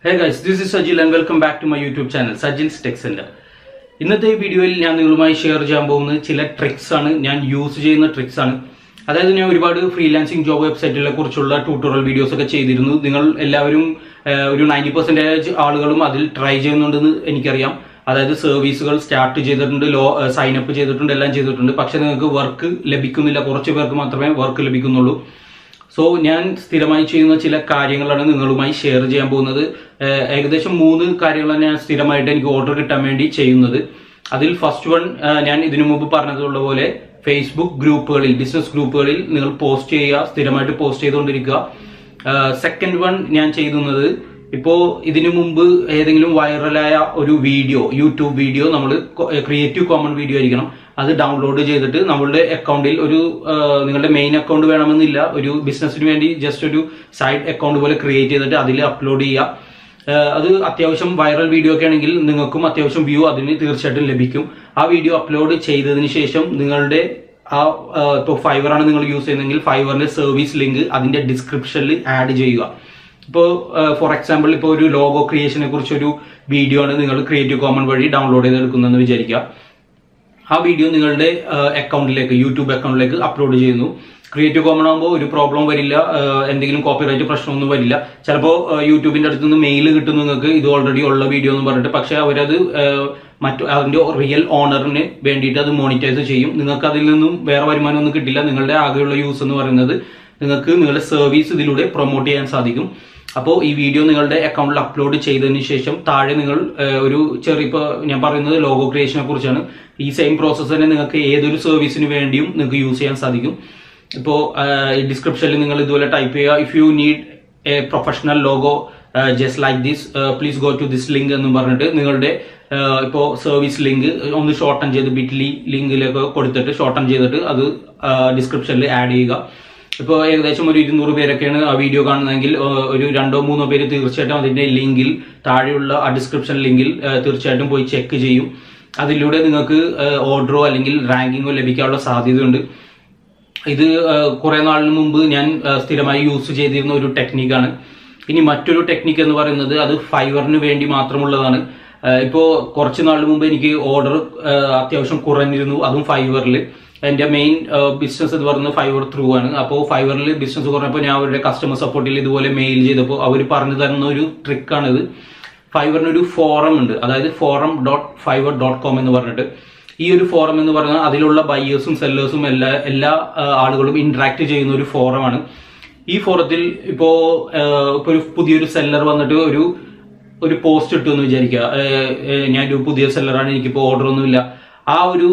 Hey guys, this is Sajil and welcome back to my YouTube channel, Sajil's Tech Center. ഇന്നത്തെ വീഡിയോയിൽ ഞാൻ നിങ്ങളുമായി share ചെയ്യാൻ പോകുന്ന ചില ട്രിക്സ് ആണ്, ഞാൻ യൂസ് ചെയ്യുന്ന ട്രിക്സ് ആണ്. അതായത് ഞാൻ ഒരുപാട് ഫ്രീലാൻസിങ് ജോബ് വെബ്സൈറ്റുകളെ കുറിച്ചുള്ള ട്യൂട്ടോറിയൽ വീഡിയോസ് ഒക്കെ ചെയ്തിരുന്നു. നിങ്ങൾ എല്ലാവരും ഒരു 90% ആളുകളും അതിൽ ട്രൈ ചെയ്യുന്നുണ്ടെന്ന് എനിക്കറിയാം. അതായത് സർവീസുകൾ സ്റ്റാർട്ട് ചെയ്തിട്ടുണ്ട്, സൈൻ അപ്പ് ചെയ്തിട്ടുണ്ട്, എല്ലാം ചെയ്തിട്ടുണ്ട്. പക്ഷെ നിങ്ങൾക്ക് വർക്ക് ലഭിക്കുന്നില്ല, കുറച്ച് പേർക്ക് മാത്രമേ വർക്ക് ലഭിക്കുന്നുള്ളൂ. സോ ഞാൻ സ്ഥിരമായി ചെയ്യുന്ന ചില കാര്യങ്ങളാണ് നിങ്ങളുമായി ഷെയർ ചെയ്യാൻ പോകുന്നത്. ഏകദേശം 3 കാര്യങ്ങളാണ് ഞാൻ സ്ഥിരമായിട്ട് എനിക്ക് ഓർഡർ കിട്ടാൻ വേണ്ടി ചെയ്യുന്നത്. അതിൽ ഫസ്റ്റ് വൺ, ഞാൻ ഇതിനു മുമ്പ് പറഞ്ഞതുള്ള പോലെ ഫേസ്ബുക്ക് ഗ്രൂപ്പുകളിൽ, ബിസിനസ് ഗ്രൂപ്പുകളിൽ നിങ്ങൾ പോസ്റ്റ് ചെയ്യുക, സ്ഥിരമായിട്ട് പോസ്റ്റ് ചെയ്തുകൊണ്ടിരിക്കുക. സെക്കൻഡ് വൺ ഞാൻ ചെയ്യുന്നത്, ഇപ്പോ ഇതിനു മുമ്പ് ഏതെങ്കിലും വൈറലായ ഒരു വീഡിയോ, യൂട്യൂബ് വീഡിയോ, നമ്മൾ ക്രിയേറ്റീവ് കോമൺ വീഡിയോ ആയിരിക്കണം, അത് ഡൗൺലോഡ് ചെയ്തിട്ട് നമ്മളുടെ അക്കൗണ്ടിൽ നിങ്ങളുടെ മെയിൻ അക്കൗണ്ട് വേണമെന്നില്ല, ഒരു ബിസിനസിന് വേണ്ടി ജസ്റ്റ് ഒരു സൈഡ് അക്കൗണ്ട് പോലെ ക്രിയേറ്റ് ചെയ്തിട്ട് അതിൽ അപ്ലോഡ് ചെയ്യുക. അത് അത്യാവശ്യം വൈറൽ വീഡിയോ ഒക്കെ ആണെങ്കിൽ നിങ്ങൾക്കും അത്യാവശ്യം വ്യൂ അതിന് തീർച്ചയായിട്ടും ലഭിക്കും. ആ വീഡിയോ അപ്ലോഡ് ചെയ്തതിന് ശേഷം നിങ്ങളുടെ ഇപ്പോൾ ഫൈവർ ആണ് നിങ്ങൾ യൂസ് ചെയ്യുന്നതെങ്കിൽ ഫൈവറിന്റെ സർവീസ് ലിങ്ക് അതിന്റെ ഡിസ്ക്രിപ്ഷനിൽ ആഡ് ചെയ്യുക. ഇപ്പോൾ ഫോർ എക്സാമ്പിൾ, ഇപ്പോൾ ഒരു ലോഗോ ക്രിയേഷനെ കുറിച്ചൊരു വീഡിയോ ആണ് നിങ്ങൾ ക്രിയേറ്റീവ് കോമൺ വഴി ഡൗൺലോഡ് ചെയ്തെടുക്കുന്നതെന്ന് വിചാരിക്കുക. ആ വീഡിയോ നിങ്ങളുടെ അക്കൗണ്ടിലേക്ക്, യൂട്യൂബ് അക്കൗണ്ടിലേക്ക് അപ്ലോഡ് ചെയ്യുന്നു. ക്രിയേറ്റീവ് കോമൺ ആകുമ്പോൾ ഒരു പ്രോബ്ലം വരില്ല, എന്തെങ്കിലും കോപ്പിറൈറ്റ് പ്രശ്നമൊന്നും വരില്ല. ചിലപ്പോൾ യൂട്യൂബിന്റെ അടുത്ത് നിന്ന് മെയിൽ കിട്ടും നിങ്ങൾക്ക്, ഇത് ഓൾറെഡി ഉള്ള വീഡിയോ എന്ന് പറഞ്ഞിട്ട്. പക്ഷെ അവരത് അതിന്റെ റിയൽ ഓണറിന് വേണ്ടിയിട്ട് അത് മോണിറ്റൈസ് ചെയ്യും. നിങ്ങൾക്ക് അതിൽ നിന്നും വേറെ വരുമാനമൊന്നും കിട്ടില്ല. നിങ്ങളുടെ ആകെയുള്ള യൂസ് എന്ന് പറയുന്നത് നിങ്ങൾക്ക് നിങ്ങളുടെ സർവീസ് ഇതിലൂടെ പ്രൊമോട്ട് ചെയ്യാൻ സാധിക്കും. അപ്പോൾ ഈ വീഡിയോ നിങ്ങളുടെ അക്കൗണ്ടിൽ അപ്ലോഡ് ചെയ്തതിന് ശേഷം താഴെ നിങ്ങൾ ഒരു ചെറിയ, ഇപ്പോൾ ഞാൻ പറയുന്നത് ലോഗോ ക്രിയേഷനെ കുറിച്ചാണ്. ഈ സെയിം പ്രോസസ്സ് തന്നെ നിങ്ങൾക്ക് ഏതൊരു സർവീസിന് വേണ്ടിയും നിങ്ങൾക്ക് യൂസ് ചെയ്യാൻ സാധിക്കും. ഇപ്പോൾ ഈ ഡിസ്ക്രിപ്ഷനിൽ നിങ്ങൾ ഇതുപോലെ ടൈപ്പ് ചെയ്യുക, if you need a professional logo just like this please go to this link എന്ന് പറഞ്ഞിട്ട് നിങ്ങളുടെ ഇപ്പോൾ സർവീസ് ലിങ്ക് ഒന്ന് ഷോർട്ടൺ ചെയ്ത് ബിറ്റ്ലി ലിങ്കിലൊക്കെ കൊടുത്തിട്ട് ഷോർട്ടൺ ചെയ്തിട്ട് അത് ഡിസ്ക്രിപ്ഷനിൽ ആഡ് ചെയ്യുക. ഇപ്പോൾ ഏകദേശം ഒരു 200 പേരൊക്കെയാണ് ആ വീഡിയോ കാണുന്നതെങ്കിൽ ഒരു 2-3 പേര് തീർച്ചയായിട്ടും അതിന്റെ ലിങ്കിൽ, താഴെയുള്ള ആ ഡിസ്ക്രിപ്ഷൻ ലിങ്കിൽ തീർച്ചയായിട്ടും പോയി ചെക്ക് ചെയ്യും. അതിലൂടെ നിങ്ങൾക്ക് ഓർഡറോ അല്ലെങ്കിൽ റാങ്കിങ്ങോ ലഭിക്കാനുള്ള സാധ്യതയുണ്ട്. ഇത് കുറെ നാളിന് മുമ്പ് ഞാൻ സ്ഥിരമായി യൂസ് ചെയ്തിരുന്ന ഒരു ടെക്നിക്കാണ്. ഇനി മറ്റൊരു ടെക്നിക്ക് എന്ന് പറയുന്നത് അത് ഫൈവറിന് വേണ്ടി മാത്രമുള്ളതാണ്. ഇപ്പോൾ കുറച്ച് നാളിന് മുമ്പ് എനിക്ക് ഓർഡർ അത്യാവശ്യം കുറഞ്ഞിരുന്നു, അതും ഫൈവറിൽ. എന്റെ മെയിൻ ബിസിനസ് എന്ന് പറയുന്നത് ഫൈവർ ത്രൂ ആണ്. അപ്പോൾ ഫൈവറിൽ ബിസിനസ് കുറഞ്ഞപ്പോൾ ഞാൻ അവരുടെ കസ്റ്റമർ സപ്പോർട്ടിൽ ഇതുപോലെ മെയിൽ ചെയ്തപ്പോൾ അവർ പറഞ്ഞു തരുന്ന ഒരു ട്രിക്കാണിത്. ഫൈവറിനൊരു ഫോറം ഉണ്ട്, അതായത് forum.fiverr.com എന്ന് പറഞ്ഞിട്ട്. ഈ ഒരു ഫോറം എന്ന് പറഞ്ഞാൽ അതിലുള്ള ബയേഴ്സും സെല്ലേഴ്സും എല്ലാ ആളുകളും ഇന്ററാക്ട് ചെയ്യുന്ന ഒരു ഫോറമാണ്. ഈ ഫോറത്തിൽ ഇപ്പോ ഒരു പുതിയൊരു സെല്ലർ വന്നിട്ട് ഒരു പോസ്റ്റ് ഇട്ടു എന്ന് വിചാരിക്കുക, ഞാനൊരു പുതിയ സെല്ലറാണ്, എനിക്കിപ്പോൾ ഓർഡർ ഒന്നുമില്ല. ആ ഒരു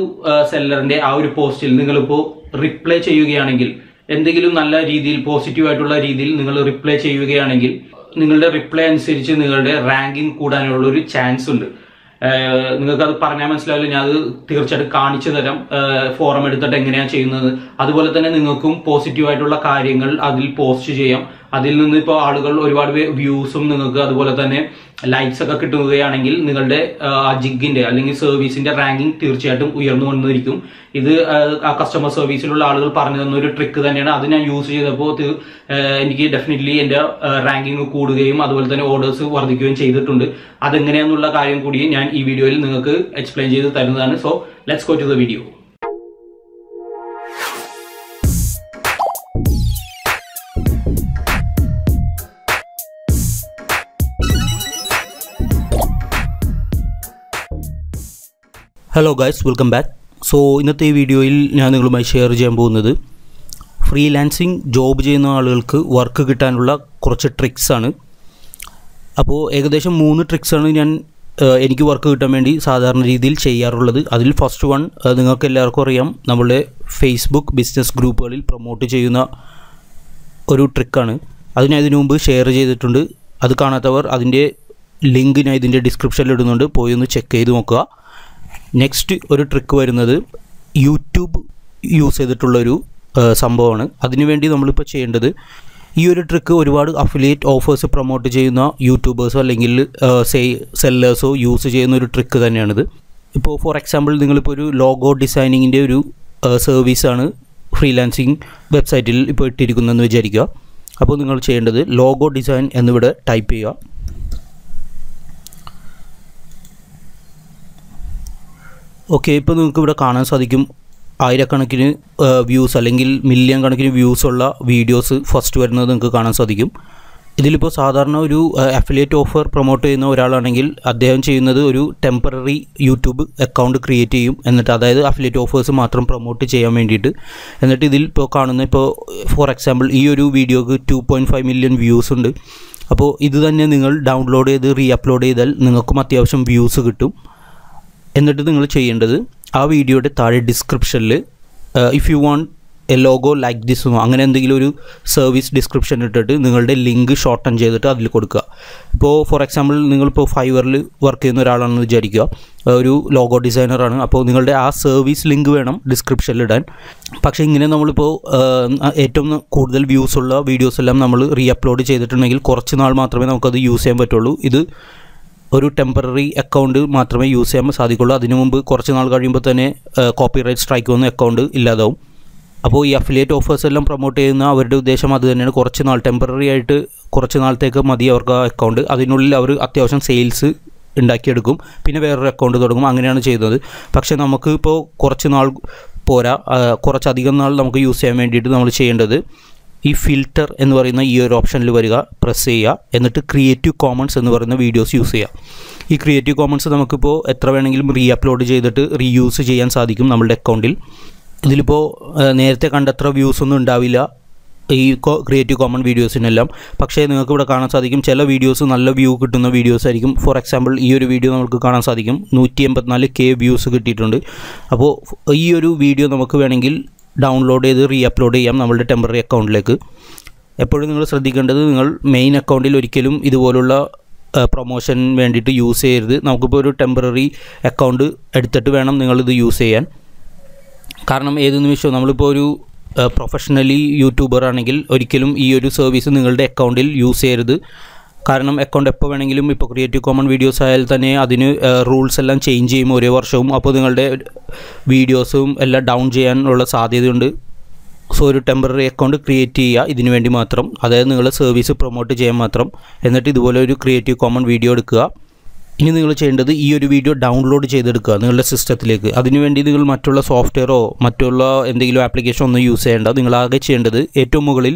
സെല്ലറിന്റെ ആ ഒരു പോസ്റ്റിൽ നിങ്ങളിപ്പോൾ റിപ്ലൈ ചെയ്യുകയാണെങ്കിൽ, എന്തെങ്കിലും നല്ല രീതിയിൽ പോസിറ്റീവ് ആയിട്ടുള്ള രീതിയിൽ നിങ്ങൾ റിപ്ലൈ ചെയ്യുകയാണെങ്കിൽ നിങ്ങളുടെ റിപ്ലൈ അനുസരിച്ച് നിങ്ങളുടെ റാങ്കിങ് കൂടാനുള്ള ഒരു ചാൻസ് ഉണ്ട്. നിങ്ങൾക്ക് അത് പറഞ്ഞാൽ മനസ്സിലാവില്ല, ഞാൻ അത് തീർച്ചയായിട്ടും കാണിച്ചു തരാം, ഫോറം എടുത്തിട്ട് എങ്ങനെയാണ് ചെയ്യുന്നത്. അതുപോലെ തന്നെ നിങ്ങൾക്കും പോസിറ്റീവ് ആയിട്ടുള്ള കാര്യങ്ങൾ അതിൽ പോസ്റ്റ് ചെയ്യാം. അതിൽ നിന്ന് ഇപ്പോൾ ആളുകൾ ഒരുപാട് വ്യൂസും നിങ്ങൾക്ക് അതുപോലെ തന്നെ ലൈക്സ് ഒക്കെ കിട്ടുകയാണെങ്കിൽ നിങ്ങളുടെ ആ ജിഗിന്റെ അല്ലെങ്കിൽ സർവീസിന്റെ റാങ്കിങ് തീർച്ചയായിട്ടും ഉയർന്നു വന്നിരിക്കും. ഇത് ആ കസ്റ്റമർ സർവീസിലുള്ള ആളുകൾ പറഞ്ഞു തന്ന ഒരു ട്രിക്ക് തന്നെയാണ്. അത് ഞാൻ യൂസ് ചെയ്തപ്പോൾ എനിക്ക് ഡെഫിനറ്റ്ലി എന്റെ റാങ്കിങ് കൂടുകയും അതുപോലെ തന്നെ ഓർഡേഴ്സ് വർദ്ധിക്കുകയും ചെയ്തിട്ടുണ്ട്. അതെങ്ങനെയാണെന്നുള്ള കാര്യം കൂടി ഞാൻ ഈ വീഡിയോയിൽ നിങ്ങൾക്ക് എക്സ്പ്ലെയിൻ ചെയ്ത് തരുന്നതാണ്. So let's go to the video. Hello guys, welcome back. So ഇന്നത്തെ ഈ വീഡിയോയിൽ ഞാൻ നിങ്ങളുമായി ഷെയർ ചെയ്യാൻ പോകുന്നത് ഫ്രീലാൻസിങ് ജോബ് ചെയ്യുന്ന ആളുകൾക്ക് വർക്ക് കിട്ടാനുള്ള കുറച്ച് ട്രിക്സാണ്. അപ്പോൾ ഏകദേശം 3 ട്രിക്സാണ് എനിക്ക് വർക്ക് കിട്ടാൻ വേണ്ടി സാധാരണ രീതിയിൽ ചെയ്യാറുള്ളത്. അതിൽ ഫസ്റ്റ് വൺ, നിങ്ങൾക്ക് എല്ലാവർക്കും അറിയാം, നമ്മളുടെ ഫേസ്ബുക്ക് ബിസിനസ് ഗ്രൂപ്പുകളിൽ പ്രൊമോട്ട് ചെയ്യുന്ന ഒരു ട്രിക്കാണ്. അത് ഞാൻ ഇതിനു മുമ്പ് ഷെയർ ചെയ്തിട്ടുണ്ട്. അത് കാണാത്തവർ അതിൻ്റെ ലിങ്ക് ഞാൻ ഇതിൻ്റെ ഡിസ്ക്രിപ്ഷനിൽ ഇടുന്നുണ്ട്, പോയി ഒന്ന് ചെക്ക് ചെയ്ത് നോക്കുക. നെക്സ്റ്റ് ഒരു ട്രിക്ക് വരുന്നത് യൂട്യൂബ് യൂസ് ചെയ്തിട്ടുള്ളൊരു സംഭവമാണ്. അതിനുവേണ്ടി നമ്മളിപ്പോൾ ചെയ്യേണ്ടത്, ഈ ഒരു ട്രിക്ക് ഒരുപാട് അഫിലിയേറ്റ് ഓഫേഴ്സ് പ്രൊമോട്ട് ചെയ്യുന്ന യൂട്യൂബേഴ്സോ അല്ലെങ്കിൽ സെല്ലേഴ്സോ യൂസ് ചെയ്യുന്ന ഒരു ട്രിക്ക് തന്നെയാണിത്. ഇപ്പോൾ ഫോർ എക്സാമ്പിൾ, നിങ്ങളിപ്പോൾ ഒരു ലോഗോ ഡിസൈനിങ്ങിൻ്റെ ഒരു സർവീസാണ് ഫ്രീലാൻസിങ് വെബ്സൈറ്റിൽ ഇപ്പോൾ ഇട്ടിരിക്കുന്നതെന്ന് വിചാരിക്കുക. അപ്പോൾ നിങ്ങൾ ചെയ്യേണ്ടത് ലോഗോ ഡിസൈൻ എന്നിവിടെ ടൈപ്പ് ചെയ്യുക. ഓക്കെ, ഇപ്പോൾ നിങ്ങൾക്ക് ഇവിടെ കാണാൻ സാധിക്കും ആയിരക്കണക്കിന് വ്യൂസ് അല്ലെങ്കിൽ മില്യൺ കണക്കിന് വ്യൂസ് ഉള്ള വീഡിയോസ് ഫസ്റ്റ് വരുന്നത് നിങ്ങൾക്ക് കാണാൻ സാധിക്കും. ഇതിലിപ്പോൾ സാധാരണ ഒരു അഫിലിയേറ്റ് ഓഫർ പ്രൊമോട്ട് ചെയ്യുന്ന ഒരാളാണെങ്കിൽ അദ്ദേഹം ചെയ്യുന്നത് ഒരു ടെമ്പററി യൂട്യൂബ് അക്കൗണ്ട് ക്രിയേറ്റ് ചെയ്യും. എന്നിട്ട് അതായത് അഫിലിയേറ്റ് ഓഫേഴ്സ് മാത്രം പ്രൊമോട്ട് ചെയ്യാൻ വേണ്ടിയിട്ട്. എന്നിട്ട് ഇതിൽ ഇപ്പോൾ കാണുന്ന ഇപ്പോൾ ഫോർ എക്സാമ്പിൾ ഈ ഒരു വീഡിയോക്ക് 2.5 മില്യൺ വ്യൂസ് ഉണ്ട്. അപ്പോൾ ഇത് തന്നെ നിങ്ങൾ ഡൗൺലോഡ് ചെയ്ത് റീ അപ്ലോഡ് ചെയ്താൽ നിങ്ങൾക്കും അത്യാവശ്യം വ്യൂസ് കിട്ടും. എന്നിട്ട് നിങ്ങൾ ചെയ്യേണ്ടത് ആ വീഡിയോയുടെ താഴെ ഡിസ്ക്രിപ്ഷനിൽ if you want A logo like this അങ്ങനെ എന്തെങ്കിലും ഒരു സർവീസ് ഡിസ്ക്രിപ്ഷൻ ഇട്ടിട്ട് നിങ്ങളുടെ ലിങ്ക് ഷോർട്ടൺ ചെയ്തിട്ട് അതിൽ കൊടുക്കുക. ഇപ്പോൾ ഫോർ എക്സാമ്പിൾ നിങ്ങളിപ്പോൾ ഫൈവറിൽ വർക്ക് ചെയ്യുന്ന ഒരാളാണെന്ന് വിചാരിക്കുക, ഒരു ലോഗോ ഡിസൈനറാണ്. അപ്പോൾ നിങ്ങളുടെ ആ സർവീസ് ലിങ്ക് വേണം ഡിസ്ക്രിപ്ഷനിൽ ഇടാൻ. പക്ഷേ ഇങ്ങനെ നമ്മളിപ്പോൾ ഏറ്റവും കൂടുതൽ വ്യൂസ് ഉള്ള വീഡിയോസ് എല്ലാം നമ്മൾ റീ അപ്ലോഡ് ചെയ്തിട്ടുണ്ടെങ്കിൽ കുറച്ച് നാൾ മാത്രമേ നമുക്കത് യൂസ് ചെയ്യാൻ പറ്റുള്ളൂ. ഇത് ഒരു ടെമ്പററി അക്കൗണ്ട് മാത്രമേ യൂസ് ചെയ്യാൻ സാധിക്കുള്ളൂ. അതിനു മുമ്പ് കുറച്ച് നാൾ കഴിയുമ്പോൾ തന്നെ കോപ്പിറൈറ്റ് സ്ട്രൈക്ക് വന്ന അക്കൗണ്ട് ഇല്ലാതാവും. അപ്പോൾ ഈ അഫിലിയേറ്റ് ഓഫേഴ്സ് എല്ലാം പ്രൊമോട്ട് ചെയ്യുന്ന അവരുടെ ഉദ്ദേശം അത് തന്നെയാണ്. കുറച്ച് നാൾ ടെമ്പററി ആയിട്ട് കുറച്ച് നാളത്തേക്ക് മതി അവർക്ക് ആ അക്കൗണ്ട്. അതിനുള്ളിൽ അവർ അത്യാവശ്യം സെയിൽസ് ഉണ്ടാക്കിയെടുക്കും, പിന്നെ വേറൊരു അക്കൗണ്ട് തുടങ്ങും. അങ്ങനെയാണ് ചെയ്യുന്നത്. പക്ഷേ നമുക്ക് ഇപ്പോൾ കുറച്ച് നാൾ പോരാ, കുറച്ചധികം നാൾ നമുക്ക് യൂസ് ചെയ്യാൻ വേണ്ടിയിട്ട് നമ്മൾ ചെയ്യേണ്ടത് ഈ ഫിൽറ്റർ എന്ന് പറയുന്ന ഈ ഒരു ഓപ്ഷനിൽ വരിക, പ്രസ് ചെയ്യുക, എന്നിട്ട് ക്രിയേറ്റീവ് കോമൺസ് എന്ന് പറയുന്ന വീഡിയോസ് യൂസ് ചെയ്യുക. ഈ ക്രിയേറ്റീവ് കോമൺസ് നമുക്കിപ്പോൾ എത്ര വേണമെങ്കിലും റീ അപ്ലോഡ് ചെയ്തിട്ട് റീയൂസ് ചെയ്യാൻ സാധിക്കും നമ്മളുടെ അക്കൗണ്ടിൽ. ഇതിലിപ്പോൾ നേരത്തെ കണ്ടത്ര വ്യൂസ് ഒന്നും ഉണ്ടാവില്ല ഈ ക്രിയേറ്റീവ് കോമൺ വീഡിയോസിനെല്ലാം. പക്ഷേ നിങ്ങൾക്ക് ഇവിടെ കാണാൻ സാധിക്കും ചില വീഡിയോസ് നല്ല വ്യൂ കിട്ടുന്ന വീഡിയോസ് ആയിരിക്കും. ഫോർ എക്സാമ്പിൾ ഈ ഒരു വീഡിയോ നമുക്ക് കാണാൻ സാധിക്കും 184K വ്യൂസ് കിട്ടിയിട്ടുണ്ട്. അപ്പോൾ ഈ ഒരു വീഡിയോ നമുക്ക് വേണമെങ്കിൽ ഡൗൺലോഡ് ചെയ്ത് റീ അപ്ലോഡ് ചെയ്യാം നമ്മളുടെ ടെമ്പററി അക്കൗണ്ടിലേക്ക്. എപ്പോഴും നിങ്ങൾ ശ്രദ്ധിക്കേണ്ടത് നിങ്ങൾ മെയിൻ അക്കൗണ്ടിൽ ഒരിക്കലും ഇതുപോലുള്ള പ്രൊമോഷൻ വേണ്ടിയിട്ട് യൂസ് ചെയ്യരുത്. നമുക്കിപ്പോൾ ഒരു ടെമ്പററി അക്കൗണ്ട് എടുത്തിട്ട് വേണം നിങ്ങളിത് യൂസ് ചെയ്യാൻ. കാരണം ഏത് നിമിഷവും നമ്മളിപ്പോൾ ഒരു പ്രൊഫഷണലി യൂട്യൂബർ ആണെങ്കിൽ ഒരിക്കലും ഈ ഒരു സർവീസ് നിങ്ങളുടെ അക്കൗണ്ടിൽ യൂസ് ചെയ്യരുത്. കാരണം അക്കൗണ്ട് എപ്പോൾ വേണമെങ്കിലും ഇപ്പോൾ ക്രിയേറ്റീവ് കോമൺ വീഡിയോസ് ആയാൽ തന്നെ അതിന് റൂൾസ് എല്ലാം ചേഞ്ച് ചെയ്യും ഓരോ വർഷവും. അപ്പോൾ നിങ്ങളുടെ വീഡിയോസും എല്ലാം ഡൗൺ ചെയ്യാനുള്ള സാധ്യതയുണ്ട്. സോ ഒരു ടെമ്പററി അക്കൗണ്ട് ക്രിയേറ്റ് ചെയ്യുക ഇതിനു വേണ്ടി മാത്രം, അതായത് നിങ്ങളുടെ സർവീസ് പ്രൊമോട്ട് ചെയ്യാൻ മാത്രം. എന്നിട്ട് ഇതുപോലെ ഒരു ക്രിയേറ്റീവ് കോമൺ വീഡിയോ എടുക്കുക. ഇനി നിങ്ങൾ ചെയ്യേണ്ടത് ഈ ഒരു വീഡിയോ ഡൗൺലോഡ് ചെയ്തെടുക്കുക നിങ്ങളുടെ സിസ്റ്റത്തിലേക്ക്. അതിനുവേണ്ടി നിങ്ങൾ മറ്റുള്ള സോഫ്റ്റ്വെയറോ മറ്റുള്ള എന്തെങ്കിലും ആപ്ലിക്കേഷനോ ഒന്നും യൂസ് ചെയ്യേണ്ട. നിങ്ങളാകെ ചെയ്യേണ്ടത് ഏറ്റവും മുകളിൽ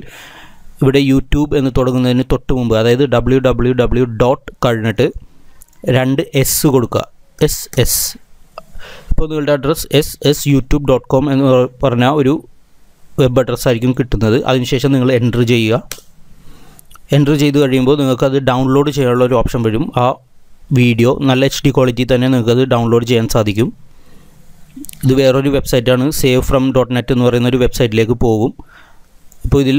ഇവിടെ യൂട്യൂബ് എന്ന് തുടങ്ങുന്നതിന് തൊട്ട് മുമ്പ്, അതായത് www. കഴിഞ്ഞിട്ട് 2 S കൊടുക്കുക, SS. ഇപ്പോൾ നിങ്ങളുടെ അഡ്രസ്സ് ssyoutube.com എന്ന് പറഞ്ഞ ഒരു വെബ് അഡ്രസ്സായിരിക്കും കിട്ടുന്നത്. അതിനുശേഷം നിങ്ങൾ എൻ്റർ ചെയ്യുക. എൻ്റർ ചെയ്ത് കഴിയുമ്പോൾ നിങ്ങൾക്കത് ഡൗൺലോഡ് ചെയ്യാനുള്ള ഒരു ഓപ്ഷൻ വരും. ആ വീഡിയോ നല്ല HD ക്വാളിറ്റി തന്നെ നിങ്ങൾക്കത് ഡൗൺലോഡ് ചെയ്യാൻ സാധിക്കും. ഇത് വേറൊരു വെബ്സൈറ്റാണ്, savefrom.net എന്ന് പറയുന്ന ഒരു വെബ്സൈറ്റിലേക്ക് പോകും. ഇപ്പോൾ ഇതിൽ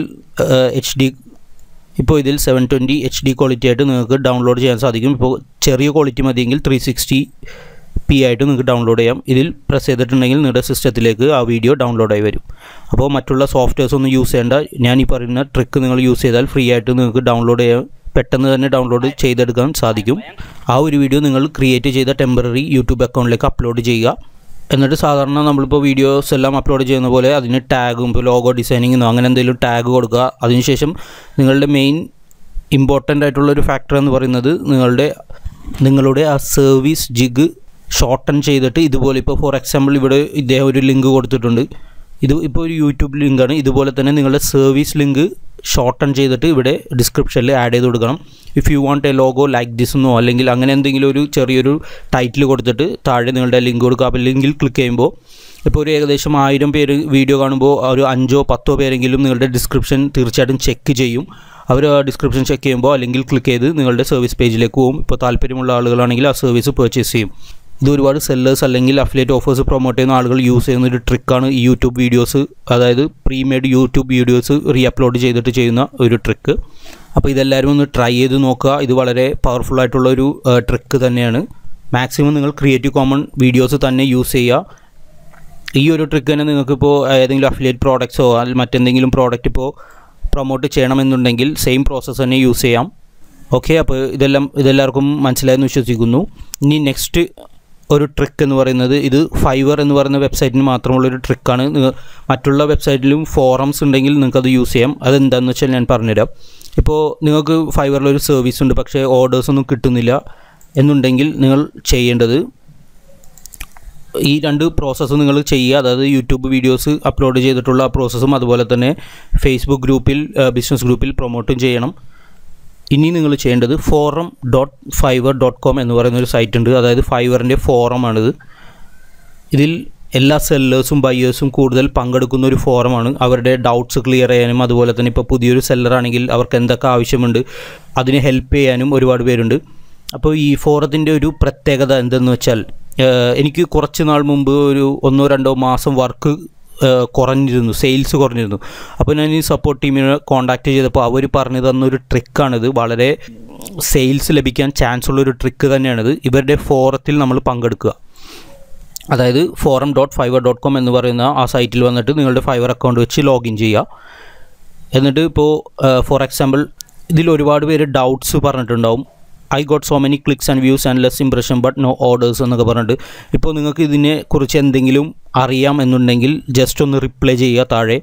720 HD ക്വാളിറ്റി ആയിട്ട് നിങ്ങൾക്ക് ഡൗൺലോഡ് ചെയ്യാൻ സാധിക്കും. ഇപ്പോൾ ചെറിയ ക്വാളിറ്റി മതിയെങ്കിൽ 360p ആയിട്ട് നിങ്ങൾക്ക് ഡൗൺലോഡ് ചെയ്യാം. ഇതിൽ പ്രസ് ചെയ്തിട്ടുണ്ടെങ്കിൽ നിങ്ങളുടെ സിസ്റ്റത്തിലേക്ക് ആ വീഡിയോ ഡൗൺലോഡായി വരും. അപ്പോൾ മറ്റുള്ള സോഫ്റ്റ്വെയർസ് ഒന്നും യൂസ് ചെയ്യേണ്ട. ഞാൻ ഈ പറയുന്ന ട്രിക്ക് നിങ്ങൾ യൂസ് ചെയ്താൽ ഫ്രീ ആയിട്ട് നിങ്ങൾക്ക് ഡൗൺലോഡ് ചെയ്യാൻ, പെട്ടെന്ന് തന്നെ ഡൗൺലോഡ് ചെയ്തെടുക്കാൻ സാധിക്കും. ആ ഒരു വീഡിയോ നിങ്ങൾ ക്രിയേറ്റ് ചെയ്ത ടെമ്പററി യൂട്യൂബ് അക്കൗണ്ടിലേക്ക് അപ്ലോഡ് ചെയ്യുക. എന്നിട്ട് സാധാരണ നമ്മളിപ്പോൾ വീഡിയോസ് എല്ലാം അപ്ലോഡ് ചെയ്യുന്ന പോലെ അതിന് ടാഗും ഇപ്പോൾ ലോഗോ ഡിസൈനിങ്ങോ അങ്ങനെ എന്തെങ്കിലും ടാഗ് കൊടുക്കുക. അതിനുശേഷം നിങ്ങളുടെ മെയിൻ ഇമ്പോർട്ടൻ്റ് ആയിട്ടുള്ളൊരു ഫാക്ടർ എന്ന് പറയുന്നത് നിങ്ങളുടെ ആ സർവീസ് ജിഗ് ഷോർട്ടൺ ചെയ്തിട്ട് ഇതുപോലെ ഇപ്പോൾ ഫോർ എക്സാമ്പിൾ ഇവിടെ ഇദ്ദേഹം ഒരു ലിങ്ക് കൊടുത്തിട്ടുണ്ട്. ഇത് ഇപ്പോൾ ഒരു യൂട്യൂബ് ലിങ്കാണ്. ഇതുപോലെ തന്നെ നിങ്ങളുടെ സർവീസ് ലിങ്ക് ഷോർട്ടൺ ചെയ്തിട്ട് ഇവിടെ ഡിസ്ക്രിപ്ഷനിൽ ആഡ് ചെയ്ത് കൊടുക്കണം. If you want A logo like this എന്നോ അല്ലെങ്കിൽ അങ്ങനെ എന്തെങ്കിലും ഒരു ചെറിയൊരു ടൈറ്റിൽ കൊടുത്തിട്ട് താഴെ നിങ്ങളുടെ ലിങ്ക് കൊടുക്കുക. അപ്പോൾ ലിങ്കിൽ ക്ലിക്ക് ചെയ്യുമ്പോൾ ഇപ്പോൾ ഒരു ഏകദേശം 1000 പേര് വീഡിയോ കാണുമ്പോൾ ഒരു 5-10 പേരെങ്കിലും നിങ്ങളുടെ ഡിസ്ക്രിപ്ഷൻ തീർച്ചയായിട്ടും ചെക്ക് ചെയ്യും. അവർ ആ ഡിസ്ക്രിപ്ഷൻ ചെക്ക് ചെയ്യുമ്പോൾ അല്ലെങ്കിൽ ക്ലിക്ക് ചെയ്ത് നിങ്ങളുടെ സർവീസ് പേജിലേക്ക് പോകും. ഇപ്പോൾ താല്പര്യമുള്ള ആളുകളാണെങ്കിൽ ആ സർവീസ് പർച്ചേസ് ചെയ്യും. ഇത് ഒരുപാട് സെല്ലേഴ്സ് അല്ലെങ്കിൽ അഫിലിയേറ്റ് ഓഫേഴ്സ് പ്രൊമോട്ട് ചെയ്യുന്ന ആളുകൾ യൂസ് ചെയ്യുന്ന ഒരു ട്രിക്കാണ് ഈ യൂട്യൂബ് വീഡിയോസ്, അതായത് premade YouTube videos re upload ചെയ്തിട്ട് ചെയ്യുന്ന ഒരു ട്രിക്ക്. അപ്പോൾ ഇതെല്ലാവരും ഒന്ന് ട്രൈ ചെയ്ത് നോക്കുക. ഇത് വളരെ പവർഫുൾ ആയിട്ടുള്ളൊരു ട്രിക്ക് തന്നെയാണ്. മാക്സിമം നിങ്ങൾ ക്രിയേറ്റീവ് കോമൺ വീഡിയോസ് തന്നെ യൂസ് ചെയ്യുക. ഈ ഒരു ട്രിക്ക് തന്നെ നിങ്ങൾക്കിപ്പോൾ ഏതെങ്കിലും അഫിലിയേറ്റ് പ്രോഡക്ട്സോ അല്ലെങ്കിൽ മറ്റെന്തെങ്കിലും പ്രോഡക്റ്റ് ഇപ്പോൾ പ്രൊമോട്ട് ചെയ്യണമെന്നുണ്ടെങ്കിൽ സെയിം പ്രോസസ്സ് തന്നെ യൂസ് ചെയ്യാം. ഓക്കെ, അപ്പോൾ ഇതെല്ലാവർക്കും മനസ്സിലായെന്ന് വിശ്വസിക്കുന്നു. ഇനി നെക്സ്റ്റ് ഒരു ട്രിക്ക് എന്ന് പറയുന്നത് ഇത് ഫൈവർ എന്ന് പറയുന്ന വെബ്സൈറ്റിന് മാത്രമുള്ളൊരു ട്രിക്കാണ്. മറ്റുള്ള വെബ്സൈറ്റിലും ഫോറംസ് ഉണ്ടെങ്കിൽ നിങ്ങൾക്കത് യൂസ് ചെയ്യാം. അതെന്താണെന്ന് വെച്ചാൽ ഞാൻ പറഞ്ഞുതരാം. ഇപ്പോൾ നിങ്ങൾക്ക് ഫൈവറിലൊരു സർവീസ് ഉണ്ട്, പക്ഷേ ഓർഡേഴ്സൊന്നും കിട്ടുന്നില്ല എന്നുണ്ടെങ്കിൽ നിങ്ങൾ ചെയ്യേണ്ടത് ഈ രണ്ട് പ്രോസസ്സ് നിങ്ങൾ ചെയ്യുക. അതായത് യൂട്യൂബ് വീഡിയോസ് അപ്ലോഡ് ചെയ്തിട്ടുള്ള പ്രോസസ്സും അതുപോലെ തന്നെ ഫേസ്ബുക്ക് ഗ്രൂപ്പിൽ ബിസിനസ് ഗ്രൂപ്പിൽ പ്രൊമോട്ടും ചെയ്യണം. ഇനി നിങ്ങൾ ചെയ്യേണ്ടത് forum.fiverr.com എന്ന് പറയുന്നൊരു സൈറ്റ് ഉണ്ട്. അതായത് ഫൈവറിൻ്റെ ഫോറമാണിത്. ഇതിൽ എല്ലാ സെല്ലേഴ്സും ബയേഴ്സും കൂടുതൽ പങ്കെടുക്കുന്ന ഒരു ഫോറമാണ്. അവരുടെ ഡൗട്ട്സ് ക്ലിയർ ചെയ്യാനും അതുപോലെ തന്നെ ഇപ്പോൾ പുതിയൊരു സെല്ലറാണെങ്കിൽ അവർക്ക് എന്തൊക്കെ ആവശ്യമുണ്ട് അതിനെ ഹെൽപ്പ് ചെയ്യാനും ഒരുപാട് പേരുണ്ട്. അപ്പോൾ ഈ ഫോറത്തിൻ്റെ ഒരു പ്രത്യേകത എന്തെന്ന് വെച്ചാൽ, എനിക്ക് കുറച്ച് നാൾ മുമ്പ് ഒരു 1-2 മാസം വർക്ക് കുറഞ്ഞിരുന്നു, സെയിൽസ് കുറഞ്ഞിരുന്നു. അപ്പോൾ ഞാൻ ഈ സപ്പോർട്ട് ടീമിനെ കോൺടാക്റ്റ് ചെയ്തപ്പോൾ അവർ പറഞ്ഞു തന്നൊരു ട്രിക്കാണിത്. വളരെ സെയിൽസ് ലഭിക്കാൻ ചാൻസ് ഉള്ളൊരു ട്രിക്ക് തന്നെയാണിത്. ഇവരുടെ ഫോറത്തിൽ നമ്മൾ പങ്കെടുക്കുക. അതായത് forum.fiverr.com എന്ന് പറയുന്ന ആ സൈറ്റിൽ വന്നിട്ട് നിങ്ങളുടെ ഫൈവർ അക്കൗണ്ട് വെച്ച് ലോഗിൻ ചെയ്യുക. എന്നിട്ട് ഇപ്പോൾ ഫോർ എക്സാമ്പിൾ ഇതിൽ ഒരുപാട് പേര് ഡൗട്ട്സ് പറഞ്ഞിട്ടുണ്ടാവും. I got so many clicks and views and less impression but no orders എന്നൊക്കെ പറഞ്ഞിട്ട്. ഇപ്പോൾ നിങ്ങൾക്ക് ഇതിനെക്കുറിച്ച് എന്തെങ്കിലും അറിയാം എന്നുണ്ടെങ്കിൽ ജസ്റ്റ് ഒന്ന് റിപ്ലൈ ചെയ്യുക. താഴെ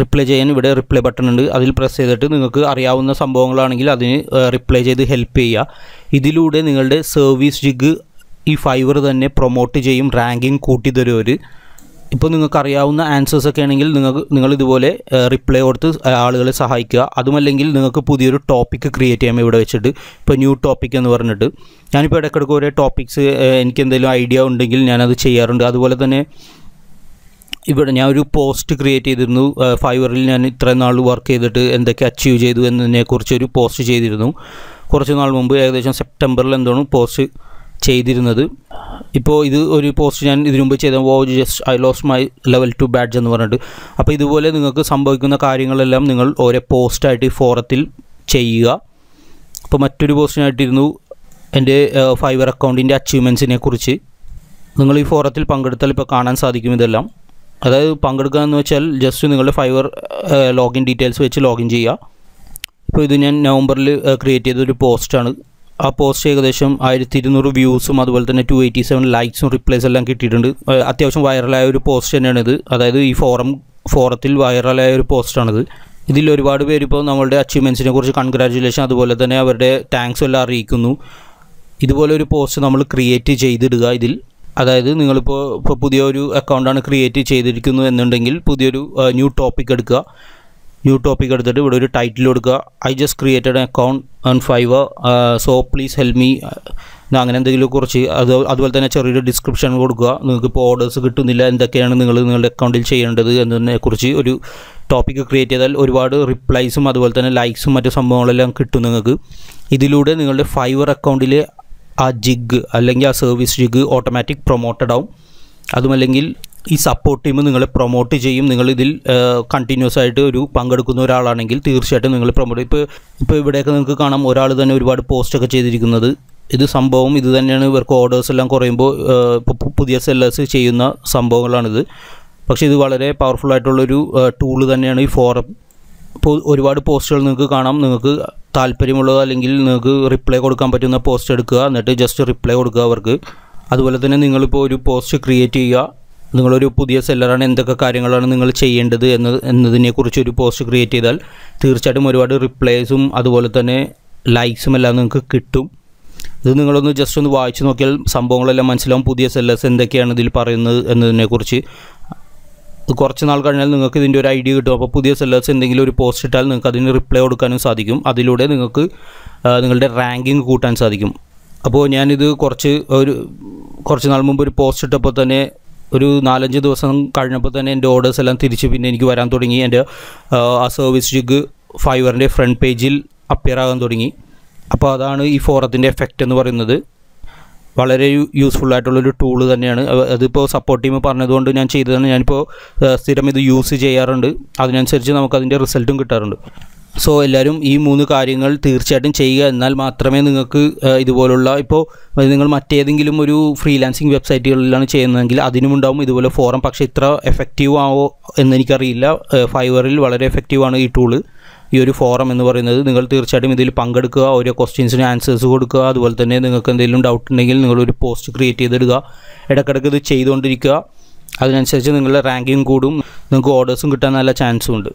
റിപ്ലൈ ചെയ്യാൻ ഇവിടെ റിപ്ലൈ ബട്ടൺ ഉണ്ട്. അതിൽ പ്രസ് ചെയ്തിട്ട് നിങ്ങൾക്ക് അറിയാവുന്ന സംഭവങ്ങളാണെങ്കിൽ അതിന് റിപ്ലൈ ചെയ്ത് ഹെൽപ്പ് ചെയ്യുക. ഇതിലൂടെ നിങ്ങളുടെ സർവീസ് ജിഗ് ഈ ഫൈവർ തന്നെ പ്രൊമോട്ട് ചെയ്യും, റാങ്കിങ് കൂട്ടി തരും അവർ. ഇപ്പോൾ നിങ്ങൾക്ക് അറിയാവുന്ന ആൻസേഴ്സൊക്കെ ആണെങ്കിൽ നിങ്ങൾ ഇതുപോലെ റിപ്ലൈ കൊടുത്ത് ആളുകളെ സഹായിക്കുക. അതുമല്ലെങ്കിൽ നിങ്ങൾക്ക് പുതിയൊരു ടോപ്പിക്ക് ക്രിയേറ്റ് ചെയ്യാം ഇവിടെ വെച്ചിട്ട്. ഇപ്പോൾ ന്യൂ ടോപ്പിക് എന്ന് പറഞ്ഞിട്ട് ഞാനിപ്പോൾ ഇടയ്ക്കിടയ്ക്ക് ഓരോ ടോപ്പിക്സ് എനിക്ക് എന്തെങ്കിലും ഐഡിയ ഉണ്ടെങ്കിൽ ഞാനത് ചെയ്യാറുണ്ട്. അതുപോലെ തന്നെ ഇവിടെ ഞാൻ ഒരു പോസ്റ്റ് ക്രിയേറ്റ് ചെയ്തിരുന്നു. ഫൈവറിൽ ഞാൻ ഇത്രയും നാൾ വർക്ക് ചെയ്തിട്ട് എന്തൊക്കെ അച്ചീവ് ചെയ്തു എന്നതിനെക്കുറിച്ചൊരു പോസ്റ്റ് ചെയ്തിരുന്നു കുറച്ച് നാൾ മുമ്പ്. ഏകദേശം സെപ്റ്റംബറിൽ എന്താണ് പോസ്റ്റ് ചെയ്തിരുന്നത്. ഇപ്പോൾ ഇത് ഒരു പോസ്റ്റ് ഞാൻ ഇതിനു മുമ്പ് ചെയ്ത I lost my level 2 badge എന്ന് പറഞ്ഞിട്ട്. അപ്പോൾ ഇതുപോലെ നിങ്ങൾക്ക് സംഭവിക്കുന്ന കാര്യങ്ങളെല്ലാം നിങ്ങൾ ഓരോ പോസ്റ്റായിട്ട് ഫോറത്തിൽ ചെയ്യുക. അപ്പോൾ മറ്റൊരു പോസ്റ്റിനായിട്ടിരുന്നു എൻ്റെ ഫൈവർ അക്കൗണ്ടിൻ്റെ അച്ചീവ്മെൻറ്റ്സിനെ കുറിച്ച്. നിങ്ങൾ ഈ ഫോറത്തിൽ പങ്കെടുത്താൽ ഇപ്പോൾ കാണാൻ സാധിക്കും ഇതെല്ലാം. അതായത് പങ്കെടുക്കുക എന്ന് വെച്ചാൽ ജസ്റ്റ് നിങ്ങളുടെ ഫൈവർ ലോഗിൻ ഡീറ്റെയിൽസ് വെച്ച് ലോഗിൻ ചെയ്യുക. ഇപ്പോൾ ഇത് ഞാൻ നവംബറിൽ ക്രിയേറ്റ് ചെയ്തൊരു പോസ്റ്റാണ്. ആ പോസ്റ്റ് ഏകദേശം 1200 വ്യൂസും അതുപോലെ തന്നെ 287 ലൈക്സും റിപ്ലൈസ് എല്ലാം കിട്ടിയിട്ടുണ്ട്. അത്യാവശ്യം വൈറലായ ഒരു പോസ്റ്റ് തന്നെയാണിത്. അതായത് ഈ ഫോറത്തിൽ വൈറലായ ഒരു പോസ്റ്റാണിത്. ഇതിൽ ഒരുപാട് പേര് ഇപ്പോൾ നമ്മളുടെ അച്ചീവ്മെൻറ്റ്സിനെ കുറിച്ച് കൺഗ്രാജുലേഷൻ അതുപോലെ തന്നെ അവരുടെ താങ്ക്സ് എല്ലാം അറിയിക്കുന്നു. ഇതുപോലെ ഒരു പോസ്റ്റ് നമ്മൾ ക്രിയേറ്റ് ചെയ്തിടുക ഇതിൽ. അതായത് നിങ്ങളിപ്പോൾ പുതിയൊരു അക്കൗണ്ടാണ് ക്രിയേറ്റ് ചെയ്തിരിക്കുന്നു എന്നുണ്ടെങ്കിൽ പുതിയൊരു ന്യൂ ടോപ്പിക് എടുക്കുക. ന്യൂ ടോപ്പിക് എടുത്തിട്ട് ഇവിടെ ഒരു ടൈറ്റിൽ കൊടുക്കുക. I just created account on Fiverr so please help me, അങ്ങനെ എന്തെങ്കിലും കുറിച്ച് അതുപോലെ തന്നെ ചെറിയൊരു ഡിസ്ക്രിപ്ഷൻ കൊടുക്കുക. നിങ്ങൾക്ക് ഇപ്പോൾ ഓർഡേഴ്സ് കിട്ടുന്നില്ല, എന്തൊക്കെയാണ് നിങ്ങളുടെ അക്കൗണ്ടിൽ ചെയ്യേണ്ടത് എന്നതിനെക്കുറിച്ച് ഒരു ടോപ്പിക്ക് ക്രിയേറ്റ് ചെയ്താൽ ഒരുപാട് റിപ്ലൈസും അതുപോലെ തന്നെ ലൈക്സും മറ്റു സംഭവങ്ങളെല്ലാം കിട്ടും നിങ്ങൾക്ക്. ഇതിലൂടെ നിങ്ങളുടെ ഫൈവർ അക്കൗണ്ടിലെ ആ ജിഗ് അല്ലെങ്കിൽ ആ സർവീസ് ജിഗ് ഓട്ടോമാറ്റിക് പ്രൊമോട്ടഡ് ആവും. അതുമല്ലെങ്കിൽ ഈ സപ്പോർട്ട് ടീം നിങ്ങളെ പ്രൊമോട്ട് ചെയ്യും. നിങ്ങളിതിൽ കണ്ടിന്യൂസ് ആയിട്ട് ഒരു പങ്കെടുക്കുന്ന ഒരാളാണെങ്കിൽ തീർച്ചയായിട്ടും നിങ്ങൾ പ്രൊമോട്ട്. ഇപ്പോൾ ഇവിടെയൊക്കെ നിങ്ങൾക്ക് കാണാം ഒരാൾ തന്നെ ഒരുപാട് പോസ്റ്റൊക്കെ ചെയ്തിരിക്കുന്നത്. ഇത് സംഭവം ഇത് തന്നെയാണ്. ഇവർക്ക് ഓർഡേഴ്സ് എല്ലാം കുറയുമ്പോൾ ഇപ്പോൾ പുതിയ സെല്ലേഴ്സ് ചെയ്യുന്ന സംഭവങ്ങളാണിത്. പക്ഷേ ഇത് വളരെ പവർഫുൾ ആയിട്ടുള്ളൊരു ടൂള് തന്നെയാണ് ഈ ഫോറം. ഇപ്പോൾ ഒരുപാട് പോസ്റ്റുകൾ നിങ്ങൾക്ക് കാണാം. നിങ്ങൾക്ക് താല്പര്യമുള്ളത് അല്ലെങ്കിൽ നിങ്ങൾക്ക് റിപ്ലൈ കൊടുക്കാൻ പറ്റുന്ന പോസ്റ്റ് എടുക്കുക, എന്നിട്ട് ജസ്റ്റ് റിപ്ലൈ കൊടുക്കുക അവർക്ക്. അതുപോലെ തന്നെ നിങ്ങളിപ്പോൾ ഒരു പോസ്റ്റ് ക്രിയേറ്റ് ചെയ്യുക. നിങ്ങളൊരു പുതിയ സെല്ലറാണ്, എന്തൊക്കെ കാര്യങ്ങളാണ് നിങ്ങൾ ചെയ്യേണ്ടത് എന്നതിനെക്കുറിച്ച് ഒരു പോസ്റ്റ് ക്രിയേറ്റ് ചെയ്താൽ തീർച്ചയായിട്ടും ഒരുപാട് റിപ്ലൈസും അതുപോലെ തന്നെ ലൈക്സും എല്ലാം നിങ്ങൾക്ക് കിട്ടും. ഇത് നിങ്ങളൊന്ന് ജസ്റ്റ് ഒന്ന് വായിച്ച് നോക്കിയാൽ സംഭവങ്ങളെല്ലാം മനസ്സിലാവും. പുതിയ സെല്ലേഴ്സ് എന്തൊക്കെയാണ് ഇതിൽ പറയുന്നത് എന്നതിനെക്കുറിച്ച്. കുറച്ച് നാൾ കഴിഞ്ഞാൽ നിങ്ങൾക്ക് ഇതിൻ്റെ ഒരു ഐഡിയ കിട്ടും. അപ്പോൾ പുതിയ സെല്ലേഴ്സ് എന്തെങ്കിലും ഒരു പോസ്റ്റ് ഇട്ടാൽ നിങ്ങൾക്ക് അതിന് റിപ്ലൈ കൊടുക്കാനും സാധിക്കും. അതിലൂടെ നിങ്ങൾക്ക് നിങ്ങളുടെ റാങ്കിങ് കൂട്ടാൻ സാധിക്കും. അപ്പോൾ ഞാനിത് കുറച്ച് നാൾ മുമ്പ് ഒരു പോസ്റ്റ് ഇട്ടപ്പോൾ തന്നെ ഒരു 4-5 ദിവസം കഴിഞ്ഞപ്പോൾ തന്നെ എൻ്റെ ഓർഡേഴ്സ് എല്ലാം തിരിച്ച് പിന്നെ എനിക്ക് വരാൻ തുടങ്ങി. എൻ്റെ ആ സർവീസ് ജിഗ് ഫൈവറിൻ്റെ ഫ്രണ്ട് പേജിൽ അപ്പിയർ ആകാൻ തുടങ്ങി. അപ്പോൾ അതാണ് ഈ ഫോറത്തിൻ്റെ എഫക്റ്റ് എന്ന് പറയുന്നത്. വളരെ യൂസ്ഫുൾ ആയിട്ടുള്ളൊരു ടൂള് തന്നെയാണ്. അതിപ്പോൾ സപ്പോർട്ട് ടീം പറഞ്ഞതുകൊണ്ട് ഞാൻ ചെയ്തതാണ്. ഞാനിപ്പോൾ സ്ഥിരം ഇത് യൂസ് ചെയ്യാറുണ്ട്. അതിനനുസരിച്ച് നമുക്കതിൻ്റെ റിസൾട്ടും കിട്ടാറുണ്ട്. സോ എല്ലാവരും ഈ 3 കാര്യങ്ങൾ തീർച്ചയായിട്ടും ചെയ്യുക. എന്നാൽ മാത്രമേ നിങ്ങൾക്ക് ഇതുപോലുള്ള ഇപ്പോൾ നിങ്ങൾ മറ്റേതെങ്കിലും ഒരു ഫ്രീലാൻസിങ് വെബ്സൈറ്റുകളിലാണ് ചെയ്യുന്നതെങ്കിൽ അതിനുമുണ്ടാവും ഇതുപോലെ ഫോറം. പക്ഷേ ഇത്ര എഫക്റ്റീവ് ആവോ എന്നെനിക്കറിയില്ല. ഫൈവറിൽ വളരെ എഫക്റ്റീവാണ് ഈ ടൂള്, ഈ ഒരു ഫോറം എന്ന് പറയുന്നത്. നിങ്ങൾ തീർച്ചയായിട്ടും ഇതിൽ പങ്കെടുക്കുക, ഓരോ ക്വസ്റ്റ്യൻസിന് ആൻസേഴ്സ് കൊടുക്കുക. അതുപോലെ തന്നെ നിങ്ങൾക്ക് എന്തെങ്കിലും ഡൗട്ട് ഉണ്ടെങ്കിൽ നിങ്ങളൊരു പോസ്റ്റ് ക്രിയേറ്റ് ചെയ്തിടുക. ഇടയ്ക്കിടയ്ക്ക് ഇത് ചെയ്തുകൊണ്ടിരിക്കുക. അതിനനുസരിച്ച് നിങ്ങളുടെ റാങ്കിങ് കൂടും, നിങ്ങൾക്ക് ഓർഡേഴ്സും കിട്ടാൻ നല്ല ചാൻസും ഉണ്ട്.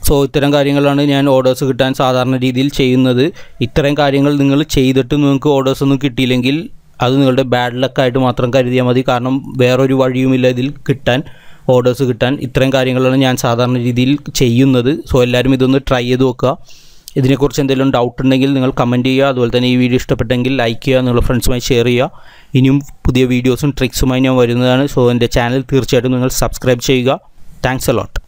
സോ ഇത്തരം കാര്യങ്ങളാണ് ഞാൻ ഓർഡേഴ്സ് കിട്ടാൻ സാധാരണ രീതിയിൽ ചെയ്യുന്നത്. ഇത്തരം കാര്യങ്ങൾ നിങ്ങൾ ചെയ്തിട്ട് നിങ്ങൾക്ക് ഓർഡേഴ്സൊന്നും കിട്ടിയില്ലെങ്കിൽ അത് നിങ്ങളുടെ ബാഡ് ലക്കായിട്ട് മാത്രം കരുതിയാൽ മതി. കാരണം വേറൊരു വഴിയുമില്ല ഇതിൽ കിട്ടാൻ, ഓർഡേഴ്സ് കിട്ടാൻ. ഇത്രയും കാര്യങ്ങളാണ് ഞാൻ സാധാരണ രീതിയിൽ ചെയ്യുന്നത്. സോ എല്ലാവരും ഇതൊന്ന് ട്രൈ ചെയ്ത് നോക്കുക. ഇതിനെക്കുറിച്ച് എന്തെങ്കിലും ഡൗട്ട് ഉണ്ടെങ്കിൽ നിങ്ങൾ കമൻറ്റ് ചെയ്യുക. അതുപോലെ തന്നെ ഈ വീഡിയോ ഇഷ്ടപ്പെട്ടെങ്കിൽ ലൈക്ക് ചെയ്യുക, നിങ്ങളുടെ ഫ്രണ്ട്സുമായി ഷെയർ ചെയ്യുക. ഇനിയും പുതിയ വീഡിയോസും ട്രിക്സുമായി ഞാൻ വരുന്നതാണ്. സോ എൻ്റെ ചാനൽ തീർച്ചയായിട്ടും നിങ്ങൾ സബ്സ്ക്രൈബ് ചെയ്യുക. Thanks a lot.